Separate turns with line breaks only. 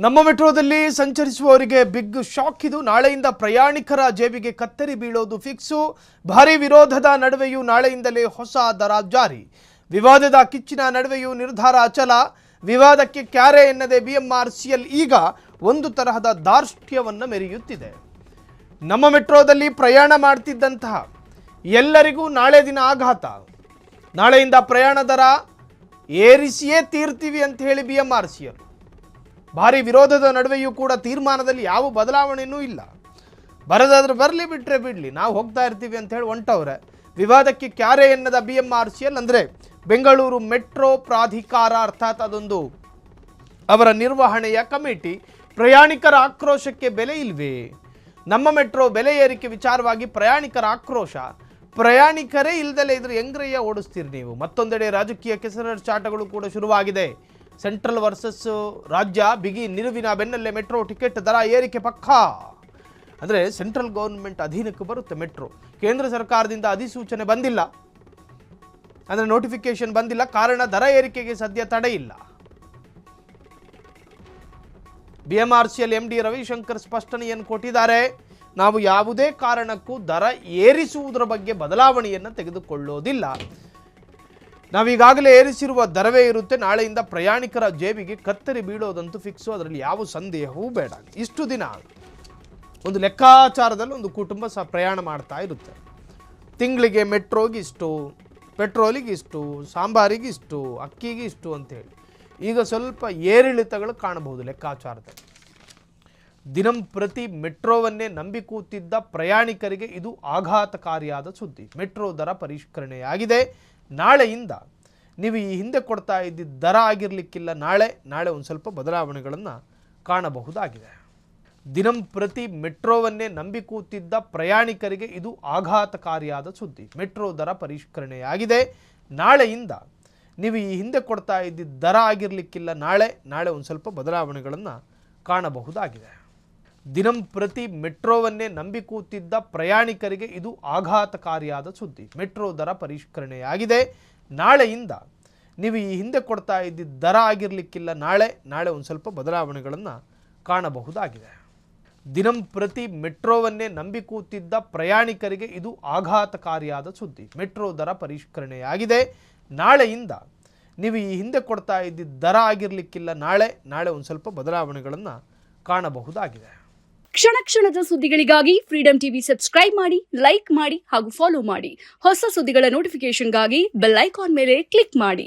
ನಮ್ಮ ಮೆಟ್ರೋದಲ್ಲಿ ಸಂಚರಿಸುವವರಿಗೆ big shock ಇದು. ನಾಳೆಯಿಂದ ಪ್ರಯಾಣಿಕರ ಜೇಬಿಗೆ ಕತ್ತರಿ ಬೀಳೋದು ಫಿಕ್ಸು. ಭಾರಿ ವಿರೋಧದ ನಡುವೆಯೂ ನಾಳೆಯಿಂದಲೇ ಹೊಸ ದರ ಜಾರಿ. ವಿವಾದದ ಕಿಚ್ಚಿನ ನಡುವೆಯೂ ನಿರ್ಧಾರ ಅಚಲ. ವಿವಾದಕ್ಕೆ ಕ್ಯಾರೆ ಎನ್ನದೆ BMRCL ಈಗ ಒಂದು ತರಹದ ಧಾರ್ಷ್ಟ್ಯವನ್ನು ಮೆರೆಯುತ್ತಿದೆ. ನಮ್ಮ ಮೆಟ್ರೋದಲ್ಲಿ ಪ್ರಯಾಣ ಮಾಡ್ತಿದ್ದಂತಹ ಎಲ್ಲರಿಗೂ ನಾಳೆ ದಿನ ಆಘಾತ. ನಾಳೆಯಿಂದ ಪ್ರಯಾಣ ದರ ಏರಿಸಿಯೇ ತೀರ್ತೀವಿ ಅಂತ ಹೇಳಿ BMRCL. ಭಾರಿ ವಿರೋಧದ ನಡುವೆಯೂ ಕೂಡ ತೀರ್ಮಾನದಲ್ಲಿ ಯಾವ ಬದಲಾವಣೆಯೂ ಇಲ್ಲ. ಬರದಾದ್ರೆ ಬರಲಿ, ಬಿಟ್ಟರೆ ಬಿಡಲಿ, ನಾವು ಹೋಗ್ತಾ ಇರ್ತೀವಿ ಅಂತ ಹೇಳಿ ಹೊಂಟವ್ರೆ. ವಿವಾದಕ್ಕೆ ಕ್ಯಾರೆ ಎನ್ನದ BMRCL ಅಂದರೆ ಬೆಂಗಳೂರು ಮೆಟ್ರೋ ಪ್ರಾಧಿಕಾರ, ಅರ್ಥಾತ್ ಅದೊಂದು ಅವರ ನಿರ್ವಹಣೆಯ ಕಮಿಟಿ. ಪ್ರಯಾಣಿಕರ ಆಕ್ರೋಶಕ್ಕೆ ಬೆಲೆ ಇಲ್ವೇ? ನಮ್ಮ ಮೆಟ್ರೋ ಬೆಲೆ ಏರಿಕೆ ವಿಚಾರವಾಗಿ ಪ್ರಯಾಣಿಕರ ಆಕ್ರೋಶ. ಪ್ರಯಾಣಿಕರೇ ಇಲ್ದಲೇ ಇದ್ರೆ ಹೆಂಗ್ರಯ್ಯ ಓಡಿಸ್ತೀರಿ ನೀವು? ಮತ್ತೊಂದೆಡೆ ರಾಜಕೀಯ ಕೆಸರಾಟಗಳು ಕೂಡ ಶುರುವಾಗಿದೆ. ಸೆಂಟ್ರಲ್ ವರ್ಸಸ್ ರಾಜ್ಯ ಬಿಗಿ ನಿಲುವಿನ ಬೆನ್ನಲ್ಲೇ ಮೆಟ್ರೋ ಟಿಕೆಟ್ ದರ ಏರಿಕೆ ಪಕ್ಕಾ. ಅಂದರೆ ಸೆಂಟ್ರಲ್ ಗೌರ್ಮೆಂಟ್ ಅಧೀನಕ್ಕೆ ಬರುತ್ತೆ ಮೆಟ್ರೋ. ಕೇಂದ್ರ ಸರ್ಕಾರದಿಂದ ಅಧಿಸೂಚನೆ ಬಂದಿಲ್ಲ, ಅಂದರೆ ನೋಟಿಫಿಕೇಶನ್ ಬಂದಿಲ್ಲ. ಕಾರಣ ದರ ಏರಿಕೆಗೆ ಸದ್ಯ ತಡೆ ಇಲ್ಲ. BMRCL MD ರವಿಶಂಕರ್ ಸ್ಪಷ್ಟನೆಯನ್ನು ಕೊಟ್ಟಿದ್ದಾರೆ. ನಾವು ಯಾವುದೇ ಕಾರಣಕ್ಕೂ ದರ ಏರಿಸುವುದರ ಬಗ್ಗೆ ಬದಲಾವಣೆಯನ್ನು ತೆಗೆದುಕೊಳ್ಳೋದಿಲ್ಲ. ನಾವೀಗಾಗಲೇ ಏರಿಸಿರುವ ದರವೇ ಇರುತ್ತೆ. ನಾಳೆಯಿಂದ ಪ್ರಯಾಣಿಕರ ಜೇಬಿಗೆ ಕತ್ತರಿ ಬೀಳೋದಂತೂ ಫಿಕ್ಸು, ಅದರಲ್ಲಿ ಯಾವ ಸಂದೇಹವೂ ಬೇಡ. ಇಷ್ಟು ದಿನ ಒಂದು ಲೆಕ್ಕಾಚಾರದಲ್ಲಿ ಒಂದು ಕುಟುಂಬ ಪ್ರಯಾಣ ಮಾಡ್ತಾ ಇರುತ್ತೆ. ತಿಂಗಳಿಗೆ ಮೆಟ್ರೋಗಿಷ್ಟು, ಪೆಟ್ರೋಲಿಗಿಷ್ಟು, ಸಾಂಬಾರಿಗಿಷ್ಟು, ಅಕ್ಕಿಗಿಷ್ಟು ಅಂತೇಳಿ. ಈಗ ಸ್ವಲ್ಪ ಏರಿಳಿತಗಳು ಕಾಣಬಹುದು ಲೆಕ್ಕಾಚಾರದಲ್ಲಿ. ದಿನಂಪ್ರತಿ ಮೆಟ್ರೋವನ್ನೇ ನಂಬಿ ಕೂತಿದ್ದ ಪ್ರಯಾಣಿಕರಿಗೆ ಇದು ಆಘಾತಕಾರಿಯಾದ ಸುದ್ದಿ. ಮೆಟ್ರೋ ದರ ಪರಿಷ್ಕರಣೆಯಾಗಿದೆ. ನಾಳೆಯಿಂದ ನೀವು ಈ ಹಿಂದೆ ಕೊಡ್ತಾ ಇದ್ದಿದ್ದ ದರ ಆಗಿರಲಿಕ್ಕಿಲ್ಲ. ನಾಳೆ ಒಂದು ಸ್ವಲ್ಪ ಬದಲಾವಣೆಗಳನ್ನು ಕಾಣಬಹುದಾಗಿದೆ. ದಿನಂಪ್ರತಿ ಮೆಟ್ರೋವನ್ನೇ ನಂಬಿ ಕೂತಿದ್ದ ಪ್ರಯಾಣಿಕರಿಗೆ ಇದು ಆಘಾತಕಾರಿಯಾದ ಸುದ್ದಿ. ಮೆಟ್ರೋ ದರ ಪರಿಷ್ಕರಣೆಯಾಗಿದೆ. ನಾಳೆಯಿಂದ ನೀವು ಈ ಹಿಂದೆ ಕೊಡ್ತಾ ಇದ್ದಿದ್ದ ದರ ಆಗಿರಲಿಕ್ಕಿಲ್ಲ. ನಾಳೆ ಒಂದು ಸ್ವಲ್ಪ ಬದಲಾವಣೆಗಳನ್ನು ಕಾಣಬಹುದಾಗಿದೆ. ದಿನಂಪ್ರತಿ ಮೆಟ್ರೋವನ್ನೇ ನಂಬಿ ಕೂತಿದ್ದ ಪ್ರಯಾಣಿಕರಿಗೆ ಇದು ಆಘಾತಕಾರಿಯಾದ ಸುದ್ದಿ. ಮೆಟ್ರೋ ದರ ಪರಿಷ್ಕರಣೆಯಾಗಿದೆ. ನಾಳೆಯಿಂದ ನೀವು ಈ ಹಿಂದೆ ಕೊಡ್ತಾ ಇದ್ದಿದ್ದ ದರ ಆಗಿರಲಿಕ್ಕಿಲ್ಲ. ನಾಳೆ ಒಂದು ಸ್ವಲ್ಪ ಬದಲಾವಣೆಗಳನ್ನು ಕಾಣಬಹುದಾಗಿದೆ. ದಿನಂಪ್ರತಿ ಮೆಟ್ರೋವನ್ನೇ ನಂಬಿ ಕೂತಿದ್ದ ಪ್ರಯಾಣಿಕರಿಗೆ ಇದು ಆಘಾತಕಾರಿಯಾದ ಸುದ್ದಿ. ಮೆಟ್ರೋ ದರ ಪರಿಷ್ಕರಣೆಯಾಗಿದೆ. ನಾಳೆಯಿಂದ ನೀವು ಈ ಹಿಂದೆ ಕೊಡ್ತಾ ಇದ್ದಿದ್ದ ದರ ಆಗಿರಲಿಕ್ಕಿಲ್ಲ. ನಾಳೆ ಒಂದು ಸ್ವಲ್ಪ ಬದಲಾವಣೆಗಳನ್ನು ಕಾಣಬಹುದಾಗಿದೆ.
ಕ್ಷಣ ಕ್ಷಣದ ಸುದ್ದಿಗಳಿಗಾಗಿ ಫ್ರೀಡಂ ಟಿವಿ ಸಬ್ಸ್ಕ್ರೈಬ್ ಮಾಡಿ, ಲೈಕ್ ಮಾಡಿ ಹಾಗೂ ಫಾಲೋ ಮಾಡಿ. ಹೊಸ ಸುದ್ದಿಗಳ ನೋಟಿಫಿಕೇಶನ್ಗಾಗಿ ಬೆಲ್ ಐಕಾನ್ ಮೇಲೆ ಕ್ಲಿಕ್ ಮಾಡಿ.